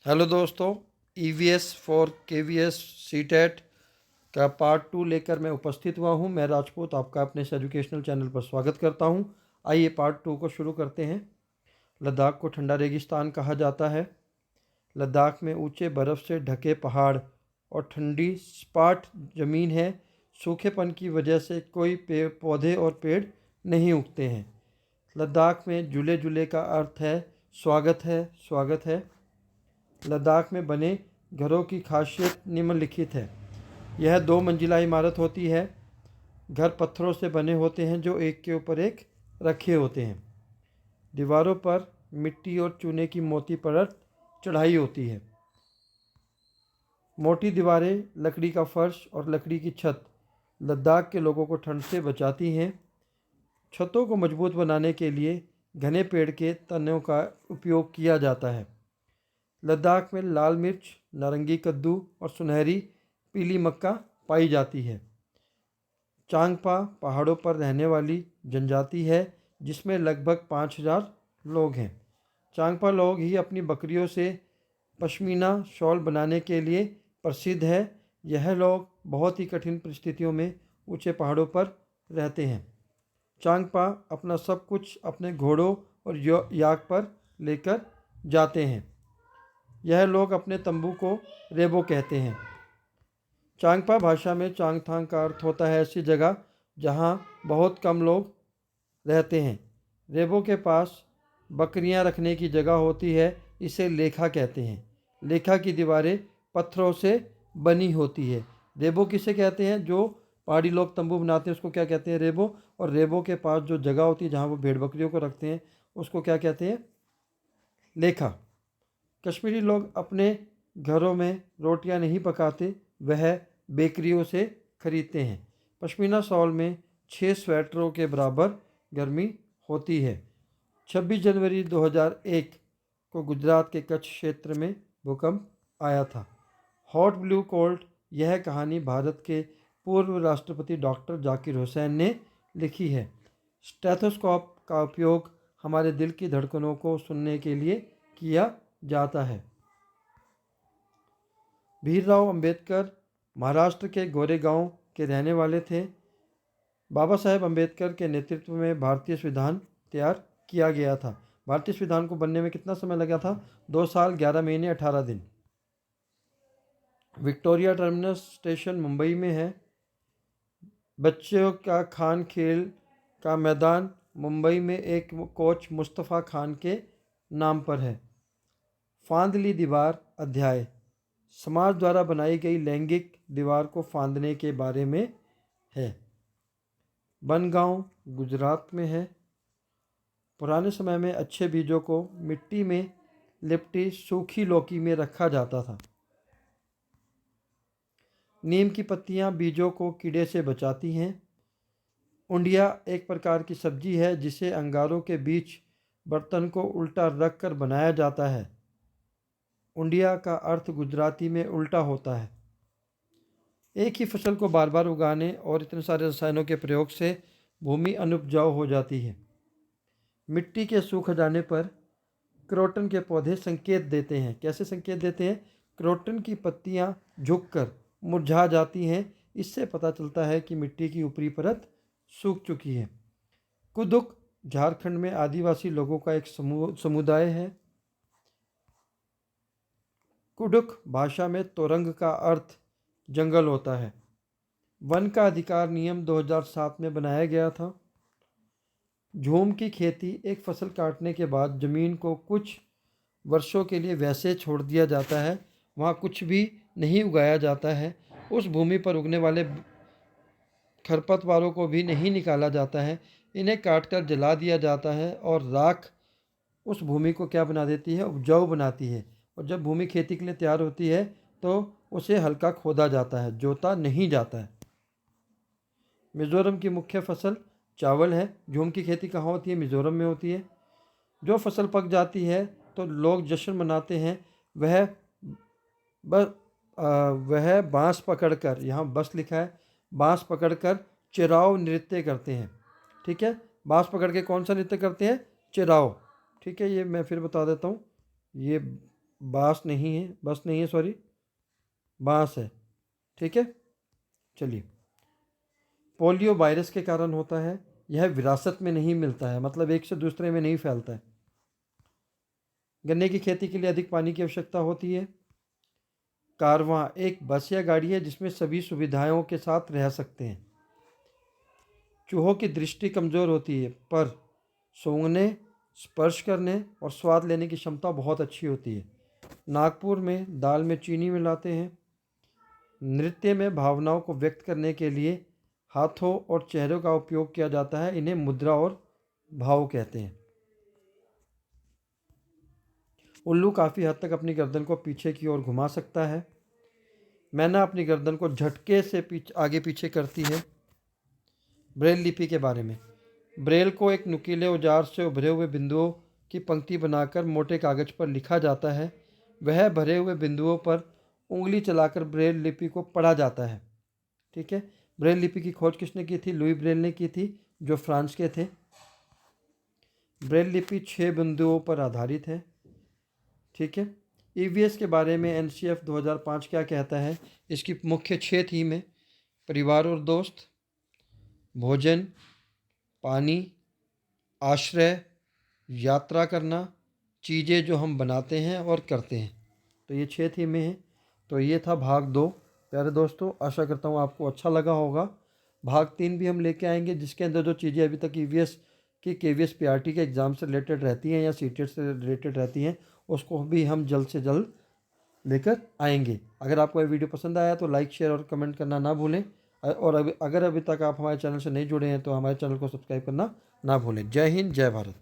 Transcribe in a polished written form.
Hello दोस्तों, EVS for KVS CTET का part 2 लेकर मैं उपस्थित हुआ हूं। मैं राजपूत आपका अपने इस एजुकेशनल चैनल पर स्वागत करता हूं। आइए पार्ट 2 को शुरू करते हैं। लद्दाख को ठंडा रेगिस्तान कहा जाता है। लद्दाख में ऊंचे बर्फ़ से ढके पहाड़ और ठंडी सपाट ज़मीन है। सूखेपन की वजह से कोई पौधे और पेड़ नहीं उगते हैं। लद्दाख में जुले जुले का अर्थ है स्वागत है, स्वागत है। लद्दाख में बने घरों की खासियत निम्नलिखित है। यह 2 मंजिला इमारत होती है। घर पत्थरों से बने होते हैं जो एक के ऊपर एक रखे होते हैं। दीवारों पर मिट्टी और चूने की मोटी परत चढ़ाई होती है। मोटी दीवारें, लकड़ी का फर्श और लकड़ी की छत लद्दाख के लोगों को ठंड से बचाती हैं। छतों को मजबूत बनाने के लिए घने पेड़ के तनों का उपयोग किया जाता है। लद्दाख में लाल मिर्च, नारंगी कद्दू और सुनहरी पीली मक्का पाई जाती है। चांगपा पहाड़ों पर रहने वाली जनजाति है जिसमें लगभग 5,000 लोग हैं। चांगपा लोग ही अपनी बकरियों से पश्मीना शॉल बनाने के लिए प्रसिद्ध है। यह लोग बहुत ही कठिन परिस्थितियों में ऊंचे पहाड़ों पर रहते हैं। चांगपा अपना सब कुछ अपने घोड़ों और याक पर लेकर जाते हैं। यह लोग अपने तंबू को रेबो कहते हैं। चांगपा भाषा में चांगथांग का अर्थ होता है ऐसी जगह जहाँ बहुत कम लोग रहते हैं। रेबो के पास बकरियां रखने की जगह होती है, इसे लेखा कहते हैं। लेखा की दीवारें पत्थरों से बनी होती है। रेबो किसे कहते हैं? जो पहाड़ी लोग तंबू बनाते हैं उसको क्या कहते हैं? रेबो। और रेबो के पास जो जगह होती है जहाँ वो भेड़ बकरियों को रखते हैं उसको क्या कहते हैं? लेखा। कश्मीरी लोग अपने घरों में रोटियां नहीं पकाते, वह बेकरियों से खरीदते हैं। पश्मीना शॉल में 6 स्वेटरों के बराबर गर्मी होती है। 26 जनवरी 2001 को गुजरात के कच्छ क्षेत्र में भूकंप आया था। हॉट ब्लू कोल्ड, यह कहानी भारत के पूर्व राष्ट्रपति डॉक्टर जाकिर हुसैन ने लिखी है। स्टेथोस्कोप का उपयोग हमारे दिल की धड़कनों को सुनने के लिए किया जाता है। भीमराव अंबेडकर महाराष्ट्र के गोरेगांव के रहने वाले थे। बाबा साहेब अंबेडकर के नेतृत्व में भारतीय संविधान तैयार किया गया था। भारतीय संविधान को बनने में कितना समय लगा था? 2 साल 11 महीने 18 दिन। विक्टोरिया टर्मिनस स्टेशन मुंबई में है। बच्चों का खान खेल का मैदान मुंबई में एक कोच मुस्तफ़ा खान के नाम पर है। फांदली दीवार अध्याय समाज द्वारा बनाई गई लैंगिक दीवार को फांदने के बारे में है। बनगांव गुजरात में है। पुराने समय में अच्छे बीजों को मिट्टी में लिपटी सूखी लौकी में रखा जाता था। नीम की पत्तियां बीजों को कीड़े से बचाती हैं। उंडिया एक प्रकार की सब्जी है जिसे अंगारों के बीच बर्तन को उल्टा रख कर बनाया जाता है। उंडिया का अर्थ गुजराती में उल्टा होता है। एक ही फसल को बार बार उगाने और इतने सारे रसायनों के प्रयोग से भूमि अनुपजाऊ हो जाती है। मिट्टी के सूख जाने पर क्रोटन के पौधे संकेत देते हैं। कैसे संकेत देते हैं? क्रोटन की पत्तियां झुककर मुरझा जाती हैं। इससे पता चलता है कि मिट्टी की ऊपरी परत सूख चुकी है। कुदुक झारखंड में आदिवासी लोगों का एक समुदाय है। कुडुक भाषा में तोरंग का अर्थ जंगल होता है। वन का अधिकार नियम 2007 में बनाया गया था। झूम की खेती एक फसल काटने के बाद ज़मीन को कुछ वर्षों के लिए वैसे छोड़ दिया जाता है, वहाँ कुछ भी नहीं उगाया जाता है। उस भूमि पर उगने वाले खरपतवारों को भी नहीं निकाला जाता है, इन्हें काटकर जला दिया जाता है और राख उस भूमि को क्या बना देती है? उपजाऊ बनाती है। और जब भूमि खेती के लिए तैयार होती है तो उसे हल्का खोदा जाता है, जोता नहीं जाता है। मिज़ोरम की मुख्य फसल चावल है। झूम की खेती कहाँ होती है? मिज़ोरम में होती है। जो फसल पक जाती है तो लोग जश्न मनाते हैं। वह ब वह बांस पकड़कर, यहाँ बस लिखा है, बांस पकड़कर चिराव नृत्य करते हैं। ठीक है, बांस पकड़ के कौन सा नृत्य करते हैं? चिराव। ठीक है, ये मैं फिर बता देता हूँ। ये बांस नहीं है, बस नहीं है, सॉरी, बांस है। ठीक है, चलिए। पोलियो वायरस के कारण होता है। यह विरासत में नहीं मिलता है, मतलब एक से दूसरे में नहीं फैलता है। गन्ने की खेती के लिए अधिक पानी की आवश्यकता होती है। कारवां एक बस या गाड़ी है जिसमें सभी सुविधाओं के साथ रह सकते हैं। चूहों की दृष्टि कमज़ोर होती है, पर सूंघने, स्पर्श करने और स्वाद लेने की क्षमता बहुत अच्छी होती है। नागपुर में दाल में चीनी मिलाते हैं। नृत्य में भावनाओं को व्यक्त करने के लिए हाथों और चेहरों का उपयोग किया जाता है। इन्हें मुद्रा और भाव कहते हैं। उल्लू काफ़ी हद तक अपनी गर्दन को पीछे की ओर घुमा सकता है। मैना अपनी गर्दन को झटके से आगे पीछे करती है। ब्रेल लिपि के बारे में। ब्रेल को एक नुकीले औजार से उभरे हुए बिंदुओं की पंक्ति बनाकर मोटे कागज पर लिखा जाता है। वह भरे हुए बिंदुओं पर उंगली चलाकर ब्रेल लिपि को पढ़ा जाता है। ठीक है। ब्रेल लिपि की खोज किसने की थी? लुई ब्रेल ने की थी, जो फ्रांस के थे। ब्रेल लिपि 6 बिंदुओं पर आधारित है। ठीक है। ईवीएस के बारे में एनसीएफ 2005 क्या कहता है? इसकी मुख्य 6 थीम है: परिवार और दोस्त, भोजन, पानी, आश्रय, यात्रा करना, चीज़ें जो हम बनाते हैं और करते हैं। तो ये 6 थीमें हैं। तो ये था भाग 2। प्यारे दोस्तों, आशा करता हूँ आपको अच्छा लगा होगा। भाग 3 भी हम लेके आएंगे, जिसके अंदर जो चीज़ें अभी तक ईवीएस की केवीएस पीआरटी के एग्ज़ाम से रिलेटेड रहती हैं या सीटेट से रिलेटेड रहती हैं, उसको भी हम जल्द से जल्द लेकर आएंगे। अगर आपको ये वीडियो पसंद आया तो लाइक, शेयर और कमेंट करना ना भूलें। और अगर अभी तक आप हमारे चैनल से नहीं जुड़े हैं तो हमारे चैनल को सब्सक्राइब करना ना भूलें। जय हिंद, जय भारत।